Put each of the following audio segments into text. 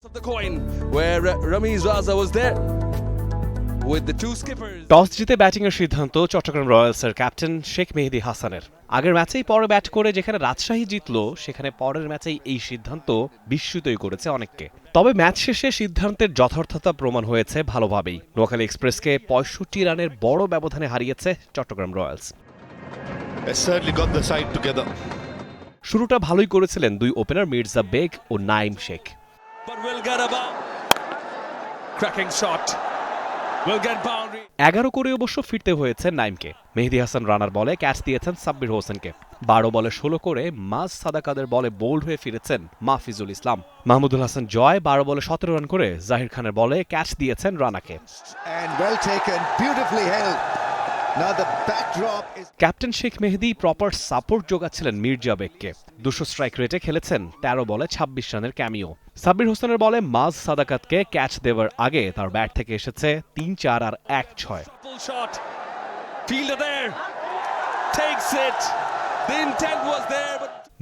of the coin where Ramiz Raza was there with the two skippers. Toss জিতে ব্যাটিংয়ের সিদ্ধান্ত Chittagong রয়্যালসের captain Sheikh মেহেদী হাসানের। আগের ম্যাচেই পরে ব্যাট করে যেখানে রাজশাহী জিতল, সেখানে পরের ম্যাচেই এই সিদ্ধান্ত বিস্মিতই করেছে অনেককে। তবে ম্যাচ শেষে সিদ্ধান্তের যথার্থতা প্রমাণ হয়েছে ভালোভাবেই। নোয়াখালী এক্সপ্রেসকে ৬৫ রানের বড় ব্যবধানে হারিয়েছে চট্টগ্রাম রয়্যালস। শুরুটা ভালোই করেছিলেন দুই ওপেনার মির্জা বেগ ও Naim Sheikh. But will get a cracking shot. Will get boundary. ১১ করে অবশ্য ফিরতে হয়েছে নাইমকে। মেহেদী হাসান রানার বলে ক্যাচ দিয়েছেন সাব্বির হোসেনকে। ১২ বলে ১৬ করে মাজ সাদাকাদের বলে বোল্ড হয়ে ফিরেছেন মাহফিজুল ইসলাম। মাহমুদুল হাসান জয় ১২ বলে ১৭ রান করে জাহির খানের বলে ক্যাচ দিয়েছেন রানাকে। ক্যাপ্টেন শেখ মেহেদী প্রপার সাপোর্ট যোগাচ্ছিলেন মির্জা বেগকে। ২০০ স্ট্রাইক রেটে খেলেছেন ১৩ বলে ২৬ রানের ক্যামিও। সাব্বির হোসেনের বলে মাজ সাদাকাতকে ক্যাচ দেওয়ার আগে তার ব্যাট থেকে এসেছে ৩-৪ আর ১-৬।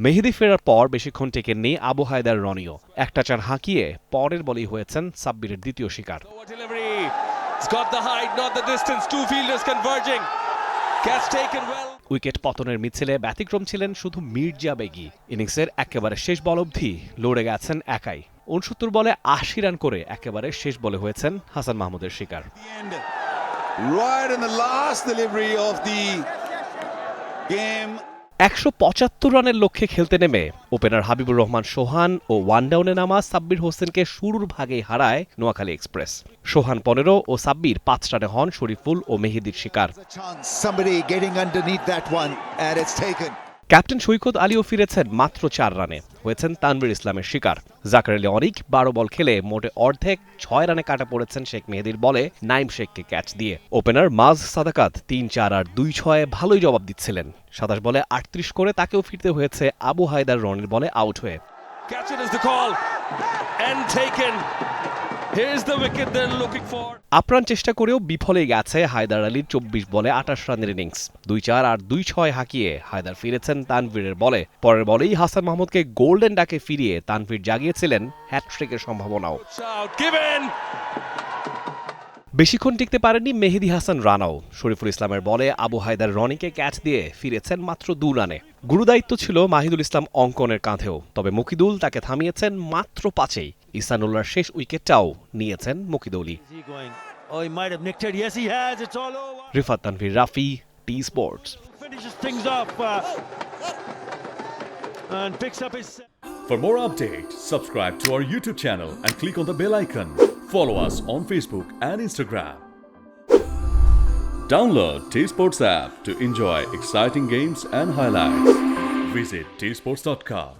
মেহেদী ফেরার পর বেশিক্ষণ টেকেননি আবু হায়দার রনিও। একটা চার হাঁকিয়ে পরের বলেই হয়েছেন সাব্বিরের দ্বিতীয় শিকার। উইকেট পতনের মিছিলে ব্যতিক্রম ছিলেন শুধু মির্জা বেগই। ইনিংসের একেবারে শেষ বল অবধি লড়ে গেছেন একাই। ৬৯ বলে ৮০ রান করে একেবারে শেষ বলে হয়েছেন হাসান মাহমুদের শিকার। ১৭৫ রানের লক্ষ্যে খেলতে নেমে ওপেনার হাবিবুর রহমান সোহান ও ওয়ান ডাউনে নামা সাব্বির হোসেনকে শুরুর ভাগেই হারায় নোয়াখালী এক্সপ্রেস। সোহান ১৫ ও সাব্বির ৫ রানে হন শরীফুল ও মেহেদীর শিকার। ক্যাপ্টেন সৈকত আলীও ফিরেছেন মাত্র ৪ রানে, হয়েছেন তানভীর ইসলামের শিকার। জাকার আলী অনিক ১২ বল খেলে মোটে অর্ধেক ৬ রানে কাটা পড়েছেন শেখ মেহেদীর বলে নাইম শেখকে ক্যাচ দিয়ে। ওপেনার মাজ সাদাকাত ৩-৪ আর ২-৬ ভালোই জবাব দিচ্ছিলেন। ২৭ বলে ৩৮ করে তাকেও ফিরতে হয়েছে আবু হায়দার রনির বলে আউট হয়ে। আপ্রাণ চেষ্টা করেও বিফলেই গেছে হায়দার আলীর ২৪ বলে ২৮ রানের ইনিংস। ২-৪ আর ২-৬ হাঁকিয়ে হায়দার ফিরেছেন তানভীরের বলে। পরের বলেই হাসান মাহমুদকে গোল্ডেন ডাকে ফিরিয়ে তানভীর জাগিয়েছিলেন হ্যাটট্রিকের সম্ভাবনাও। বেশিক্ষণ টিকতে পারেননি মেহেদী হাসান রানাও। শরীফুল ইসলামের বলে আবু হায়দার রনিকে ক্যাচ দিয়ে ফিরেছেন মাত্র ২ রানে। গুরুদায়িত্ব ছিল মাহিদুল ইসলাম অঙ্কনের কাঁধেও, তবে মুকিদুল তাকে থামিয়েছেন মাত্র ৫-এই। ইসানুল্লাহর শেষ উইকেটটাও নিয়েছেন মুকিদুলই। Rifat Tanvir, Rafi, T Sports. For more updates, subscribe to our YouTube channel and click on the bell icon. Follow us on Facebook and Instagram. Download T Sports app to enjoy exciting games and highlights. Visit tsports.com.